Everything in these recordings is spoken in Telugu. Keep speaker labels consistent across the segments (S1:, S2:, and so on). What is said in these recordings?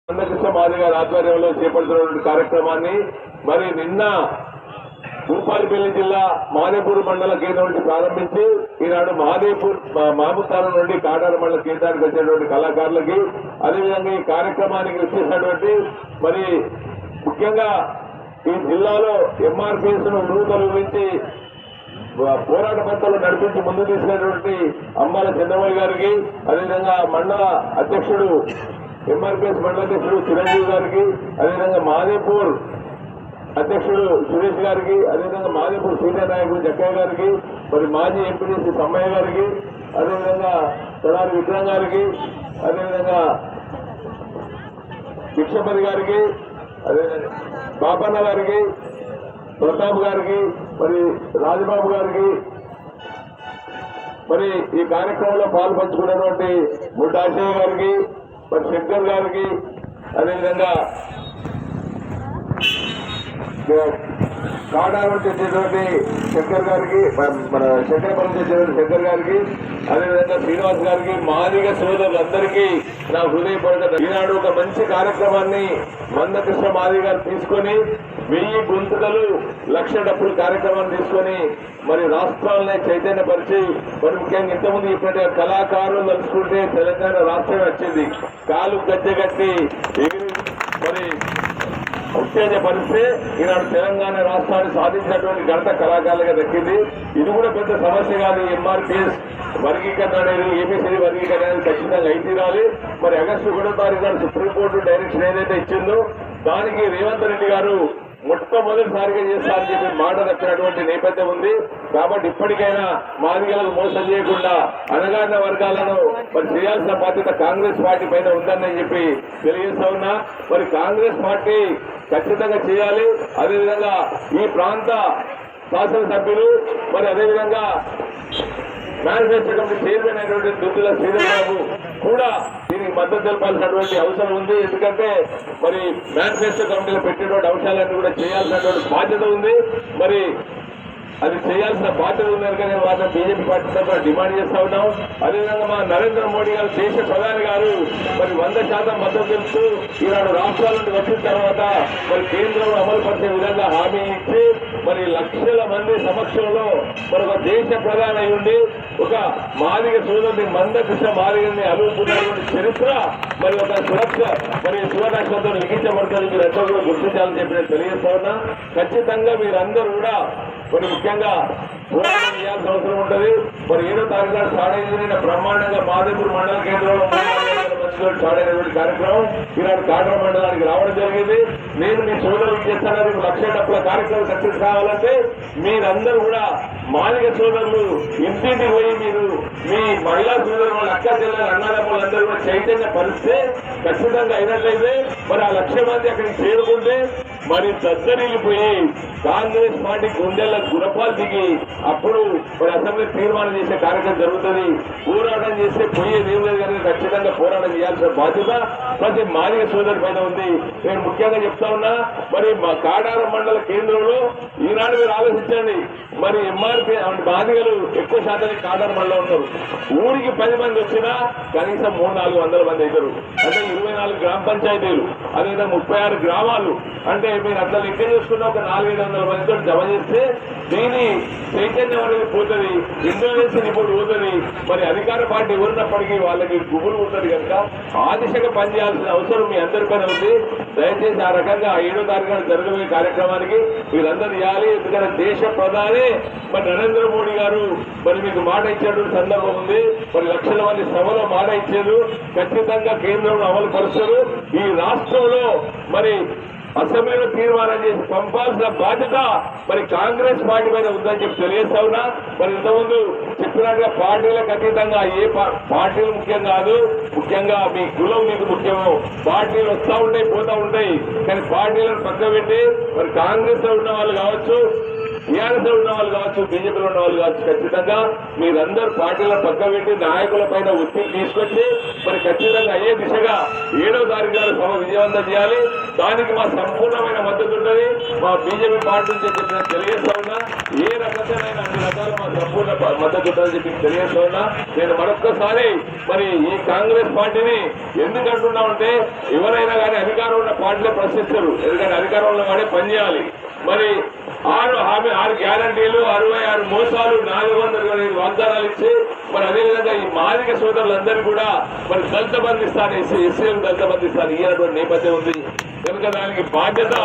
S1: మందకృష్ణ మాదిగ గారి ఆధ్వర్యంలో చేపడుతున్నటువంటి కార్యక్రమాన్ని మరి నిన్న భూపాలపల్లి జిల్లా మహదేపూర్ మండల కేంద్రం నుండి ప్రారంభించి ఈనాడు మహబూబ్నగర్ నుండి కాటార మండల కేంద్రానికి వచ్చినటువంటి కళాకారులకి అదేవిధంగా ఈ కార్యక్రమానికి వచ్చేసినటువంటి మరి ముఖ్యంగా ఈ జిల్లాలో ఎంఆర్పీఎస్ ను నూతన పోరాట పంతలు నడిపించి ముందుకు తీసుకున్నటువంటి అమ్మాల చంద్రబాబు గారికి అదేవిధంగా మండల అధ్యక్షుడు ఎంఆర్పీఎస్ మండల అధ్యక్షుడు చిరంజీవి గారికి అదేవిధంగా మహదేపూర్ అధ్యక్షుడు సురేష్ గారికి అదేవిధంగా మహదేపూర్ సీనియర్ నాయకుడు జక్కయ్య గారికి మరి మాజీ ఎంపీడీసీ సమ్మయ్య గారికి అదేవిధంగా తొడారి విక్రమ్ గారికి అదేవిధంగా భిక్షపతి గారికి అదేవిధంగా బాపన్న గారికి ప్రతాప్ గారికి మరి రాజబాబు గారికి మరి ఈ కార్యక్రమంలో పాల్పంచుకున్నటువంటి ముడ్డాశయ్య గారికి మరి శంకర్ గారికి అదేవిధంగా కాడారం చేసేటువంటి శంకర్ గారికి మన శంకరపురం చేసేటువంటి శంకర్ గారికి అదేవిధంగా శ్రీనివాస్ గారికి మాదిగ సోదరులందరికీ నా హృదయపూర్వక ఈనాడు ఒక మంచి కార్యక్రమాన్ని మందకృష్ణ మాదిగ గారు తీసుకొని 1000 గొంతుకలు 1,00,000 డబ్బులు కార్యక్రమాన్ని తీసుకొని మరి రాష్ట్రాలనే చైతన్యపరిచి మరి ముఖ్యంగా ఇంతకుముందు ఇప్పటి కళాకారులు తలుచుకుంటే తెలంగాణ రాష్ట్రం వచ్చింది కాలు గద్దెగట్టి ఎగిరి మరి ఉత్తేజపరిస్తే ఈనాడు తెలంగాణ రాష్ట్రాన్ని సాధించినటువంటి ఘనత కళాకారులుగా దక్కింది. ఇది కూడా పెద్ద సమస్య కాదు. ఎంఆర్పీఎస్ వర్గీకరణ అనేది ఏబీసీ వర్గీకరణ అనేది ఖచ్చితంగా అయి తీరాలి. మరి ఆగస్టు 1వ తారీఖు నాడు సుప్రీంకోర్టు డైరెక్షన్ ఏదైతే ఇచ్చిందో దానికి రేవంత్ రెడ్డి గారు మొట్టమొదటిసారిగా చేస్తారని చెప్పి మాట దక్కినటువంటి నేపథ్యం ఉంది. కాబట్టి ఇప్పటికైనా మాదిగలకు మోసం చేయకుండా అణగారిన వర్గాలను మరి చేయాల్సిన బాధ్యత కాంగ్రెస్ పార్టీ పైన ఉందని చెప్పి తెలియజేస్తా ఉన్నా. మరి కాంగ్రెస్ పార్టీ ఖచ్చితంగా చేయాలి. అదేవిధంగా ఈ ప్రాంత శాసనసభ్యులు మరి అదేవిధంగా మేనిఫెస్టో కమిటీ చైర్మన్ అయినటువంటి దుద్దుల శ్రీధర్ బాబు కూడా దీనికి మద్దతు తెలపాల్సినటువంటి అవసరం ఉంది. ఎందుకంటే మరి మేనిఫెస్టో కమిటీలో పెట్టినటువంటి అంశాలన్నీ కూడా చేయాల్సినటువంటి బాధ్యత ఉంది. మరి అది చేయాల్సిన బాధ్యత ఉంది కనుక నేను వాటిని బీజేపీ పార్టీ తరఫున డిమాండ్ చేస్తా ఉన్నాం. అదేవిధంగా మా నరేంద్ర మోడీ గారు దేశ ప్రధాని గారు మరి 100% మద్దతు తెలుస్తూ ఈనాడు రాష్ట్రాల నుండి వచ్చిన తర్వాత మరి కేంద్రంలో అమలు పరిచే విధంగా హామీ ఇచ్చి మరి 1,00,000 మంది సమక్షంలో మరి ఒక దేశ ప్రధాని అయి ఉండి ఒక మాదిగ సోదరుని మందకృష్ణ మాదిగని అలుగుతున్నటువంటి చరిత్ర మరి ఒక సురక్ష మరి సువర్ణాక్షరంతో లిఖించబడుతుంది. మీరంతా కూడా గుర్తించాలని చెప్పి నేను తెలియజేస్తా ఉన్నా. ఖచ్చితంగా మీరందరూ కూడా మరి ముఖ్యంగా పోరాటం చేయాల్సిన అవసరం ఉంటుంది. మరి 7వ తారీఖు నాడు స్టార్ట్ అయింది. బ్రహ్మాండంగా మాదేపూర్ మండల కేంద్రంలో స్టార్ట్ అయినటువంటి కార్యక్రమం ఈనాడు కాటర మండలానికి రావడం జరిగింది. నేను మీ సోదరులు చేస్తాను 1,00,000 డబ్బుల కార్యక్రమం సక్సెస్ కావాలంటే మీరందరూ కూడా మాదిగ సోదరులు ఇంటింటికి పోయి మీరు మీ మహిళా సోదరులు అక్క చెల్లెలు అన్నదమ్ములందరూ కూడా చైతన్య పరిస్తే ఖచ్చితంగా అయినట్లయితే మరి ఆ 1,00,000 మంది అక్కడికి చేరుకుంటే మరి దద్దరిల్లిపోయి కాంగ్రెస్ పార్టీ గుండెల గురపాలు దిగి అప్పుడు మరి అసెంబ్లీ తీర్మానం చేసే కార్యక్రమం జరుగుతుంది. పోరాటం చేస్తే పోయేది ఏం లేదు కానీ ఖచ్చితంగా పోరాటం చేయాల్సిన బాధ్యత ప్రతి మాదిగ సోదరు పైన ఉంది. నేను ముఖ్యంగా చెప్తా ఉన్నా మరి మా కాడారం మండల కేంద్రంలో ఈనాడు మీరు ఆలోచించండి. మరి ఎంఆర్పీ మాదిగలు ఎక్కువ శాతం కాడారం మండలం ఉన్నారు. ఊరికి 10 మంది వచ్చినా కనీసం 300-400 మంది అవుతారు. అంటే 24 గ్రామ పంచాయతీలు అదేవిధంగా 36 గ్రామాలు అంటే మీరు అట్లా లెక్క చేసుకున్న ఒక 400-500 మందితో జమ చేస్తే దీని చైతన్యం అనేది పోతుంది. ఇండోనేషియా రిపోర్ట్ పోతుంది. మరి అధికార పార్టీ ఉన్నప్పటికీ వాళ్ళకి గుబులు ఉంటుంది కనుక ఆ దిశగా పనిచేయాల్సిన అవసరం మీ అందరిపైన ఉంది. దయచేసి ఆ రకంగా 7వ తారీఖున జరగబోయే కార్యక్రమానికి మీరందరూ చేయాలి. ఎందుకంటే దేశ ప్రధాని మరి నరేంద్ర మోడీ గారు మరి మీకు మాట ఇచ్చేటువంటి సందర్భం ఉంది. మరి 1,00,000 మంది సభలో మాట ఇచ్చారు. ఖచ్చితంగా కేంద్రంలో అమలు పరుస్తారు. ఈ రాష్ట్రంలో మరి అసెంబ్లీలో తీర్మానం చేసి పంపాల్సిన బాధ్యత మరి కాంగ్రెస్ పార్టీ పైన ఉందని చెప్పి తెలియజేస్తా ఉన్నా. మరి ఇంతకుముందు చెప్పినట్టుగా పార్టీలకు అతీతంగా ఏ పార్టీలు ముఖ్యం కాదు. ముఖ్యంగా మీ కులం మీకు ముఖ్యము. పార్టీలు వస్తూ ఉంటాయి పోతా ఉంటాయి. కానీ పార్టీలను పక్క పెట్టి మరి కాంగ్రెస్ లో ఉన్న వాళ్ళు కావచ్చు, టీఆర్ఎస్ లో ఉన్న వాళ్ళు కావచ్చు, బీజేపీలో ఉన్న వాళ్ళు కావచ్చు, ఖచ్చితంగా మీరందరూ పార్టీలను పక్క పెట్టి నాయకుల పైన ఒత్తిడి తీసుకొచ్చి మరి ఖచ్చితంగా అయ్యే దిశగా 7వ తారీఖు నాడు సభ విజయవంతం చేయాలి. దానికి మా సంపూర్ణమైన మద్దతు ఉంటుంది. మా బీజేపీ పార్టీ నుంచి చెప్పి తెలియజేస్తా ఉన్నా. ఏ రకంగా అన్ని రకాల మా సంపూర్ణ మద్దతు ఉంటుందని చెప్పి తెలియజేస్తా ఉన్నా. నేను మరొక్కసారి మరి ఈ కాంగ్రెస్ పార్టీని ఎందుకు అంటున్నామంటే ఎవరైనా కానీ పార్టీలో ప్రశ్నిస్తారు. ఎందుకంటే అధికారంలో వాడే పనిచేయాలి. మరి 6 గ్యారంటీలు, 66 మోసాలు, 400 వాగ్దానాలు ఇచ్చి మరి అదేవిధంగా ఈ మాదిక సోదరులందరూ కూడా మరి దళిత బంధిస్తాను, ఎస్సీలు దళిత బంధిస్తాను ఇయ్యనటువంటి నేపథ్యం ఉంది. కనుక దానికి బాధ్యత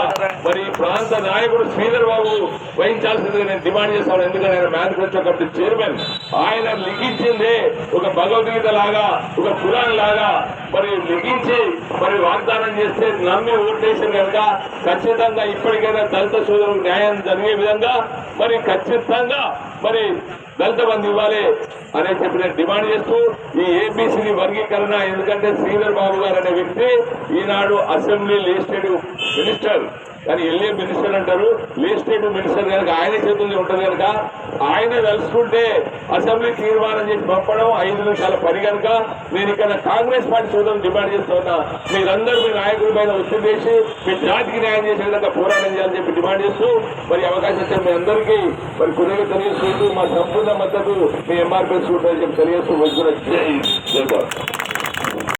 S1: మరి ప్రాంత నాయకుడు శ్రీధర్ బాబు వహించాల్సిందిగా నేను డిమాండ్ చేస్తాను. ఎందుకంటే ఆయన మేనిఫెస్టో కమిటీ చైర్మన్. ఆయన లిఖించిందే ఒక భగవద్గీత లాగా, ఒక పురాణం లాగా మరి లిఖించి మరి వాగ్దానం చేస్తే నమ్మి ఓటేసారు కనుక ఖచ్చితంగా ఇప్పటికైనా దళిత సోదరులకు న్యాయం జరిగే విధంగా మరి ఖచ్చితంగా మరి దళిత బంధు ఇవ్వాలి అని చెప్పి నేను డిమాండ్ చేస్తూ ఈ ఏబిసిడి వర్గీకరణ, ఎందుకంటే శ్రీధర్ బాబు గారు అనే వ్యక్తి ఈనాడు అసెంబ్లీ లెజిస్లేటివ్ మినిస్టర్, కానీ ఎల్ఏ మినిస్టర్ అంటారు, లెజిస్లేటివ్ మినిస్టర్ కనుక ఆయన చేతుల్లో ఉంటుంది కనుక ఆయన తలుచుకుంటే అసెంబ్లీ తీర్మానం చేసి పంపడం 5 నిమిషాల పని కనుక నేను ఇక్కడ కాంగ్రెస్ పార్టీ సోదరులు డిమాండ్ చేస్తున్నా, మీరందరూ మీ నాయకుల పైన ఒత్తిడి చేసి మీ జాతికి న్యాయం చేసే విధంగా పోరాటం చేయాలని చెప్పి డిమాండ్ చేస్తూ మరి అవకాశం ఇచ్చిన మీ అందరికీ మరి కృతజ్ఞతలు తెలియజేస్తూ మా సంపూర్ణ మద్దతు మీ ఎంఆర్పీఎస్ చెప్పి తెలియజేస్తూ వచ్చున్న జై జై.